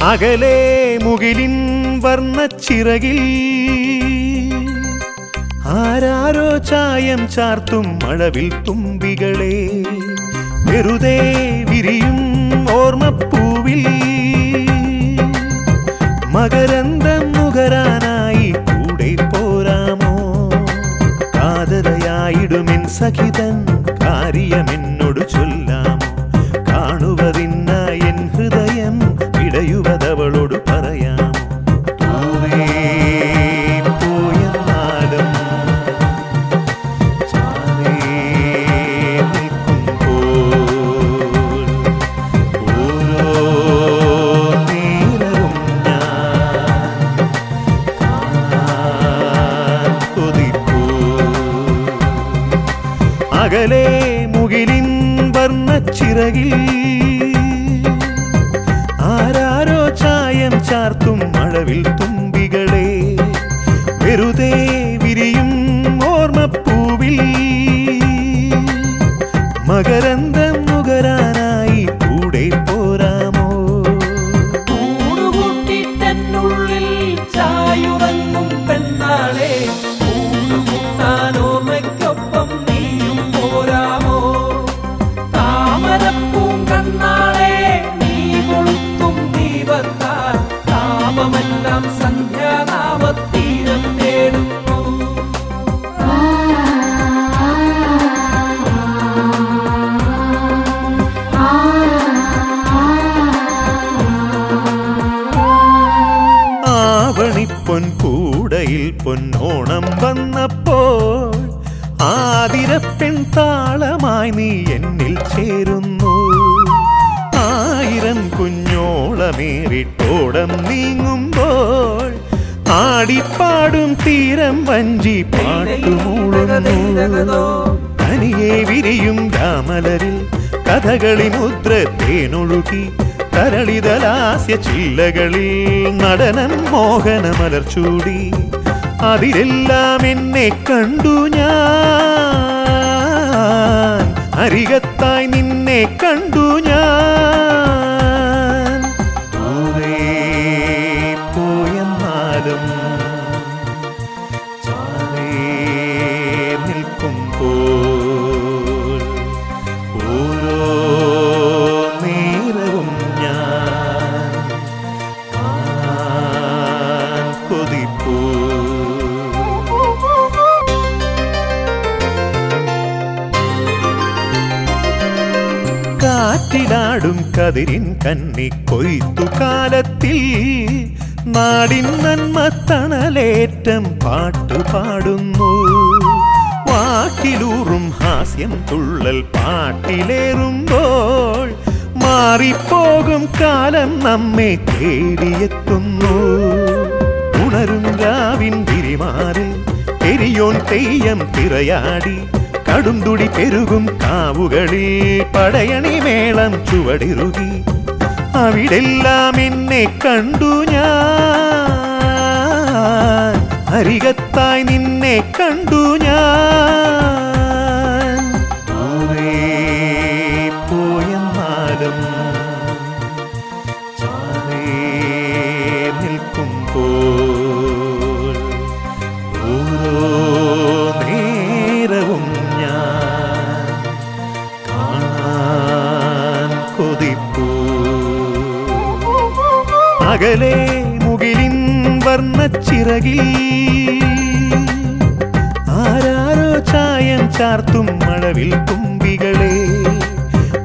അകലെ മുകിലിൻ വർണ്ണച്ചിറകിൽ ആരാരോ ചായം ചാർത്തും മഴവിൽ തുമ്പികളെ വെറുതെ വിരിയും ഓർമ്മപ്പൂവിൽ മകരന്തം നുകരാനായി കൂടെ പോരാമോ കാതരയായിടുമെൻ സഖിതൻ കാര്യമെന്നോട് ചൊല്ലാമോ കാണുവതിനായി എൻ ഹൃദയം ഇടയുവതവളോട് പറയാമോ അകലെ മുകിലിൻ വർണ്ണച്ചിറകിൽ ആരാരോ ചായം ചാർത്തും മഴവിൽ തുമ്പികളെ വെറുതെ വിരിയും ഓർമ്മപ്പൂവിൽ മകരന്തം നുകരാനായി കൂടെ പോരാമോ കൂടുകൂട്ടിട്ടെന്നുള്ളിൽ ചായുറങ്ങും പെണ്ണാളെ കൂടുകൂട്ടാനോർമ്മയ്ക്കൊപ്പം നീയും പോരാമോ താമരപ്പൂം കണ്ണാളെ നീ കൊളുത്തും ദീപത്താൽ താപമെല്ലാം സന്ധ്യാനാമത്തീരം തേടുന്നു ആവണിപ്പൊൻ കൂടയിൽ പൊന്നോണം വന്നപ്പോൾ ആതിരപ്പെൺ താളമായി നീ എന്നിൽ ചേരുന്നു ആയിരം കുഞ്ഞോളമേറിട്ടോടം നീങ്ങുമ്പോൾ ആടിപ്പാടും തീരം വഞ്ചി പാട്ടുമൂളുന്നു തനിയെ വിരിയും രാമലരിൽ കഥകളി മുദ്ര തേനൊഴുകി തരളിതലാസ്യ ചില്ലകളിൽ നടനം മോഹനമലർ ചൂടി അതിലെല്ലാം എന്നെ കണ്ടു ഞാൻ അരികത്തായി നിന്നെ കണ്ടു ഞാൻ പോയെന്നാലും ചാരേ നിൽക്കുമ്പോൾ ഓരോ നേരവും ഞാൻ കാണാൻ കൊതിപ്പൂ കാറ്റിലാടും കതിരിൻ കന്നി കൊയ്ത്തു കാലത്തിൽ നാടിൻ നന്മ തണലേറ്റം പാട്ടുപാടുന്നു വാക്കിലൂറും ഹാസ്യം തുള്ളൽ പാട്ടിലേറുമ്പോൾ മാറിപ്പോകും കാലം നമ്മെ തേടിയെത്തുന്നു ഉണരും രാവിൻ വിരിമാറിൽ എരിയോൻ തെയ്യം തിറയാടി കടുംതുടി പെരുകും കാവുകളിൽ പടയണി മേളം ചുവടിറുകി അവിടെല്ലാം എന്നെ കണ്ടു ഞാൻ അരികത്തായി നിന്നെ കണ്ടു ഞാൻ പോയെന്നാലും ചാരേ നിൽക്കുമ്പോൾ ഓരോ നേരവും ഞാൻ കാണാൻ കൊതിപ്പൂ അകലെ മുകിലിൻ വർണ്ണച്ചിറകിൽ ആരാരോ ചായം ചാർത്തും മഴവിൽ തുമ്പികളെ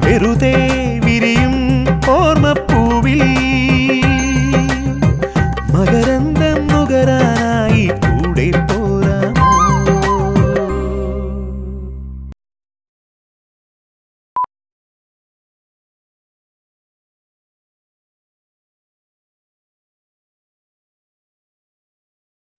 വെറുതെ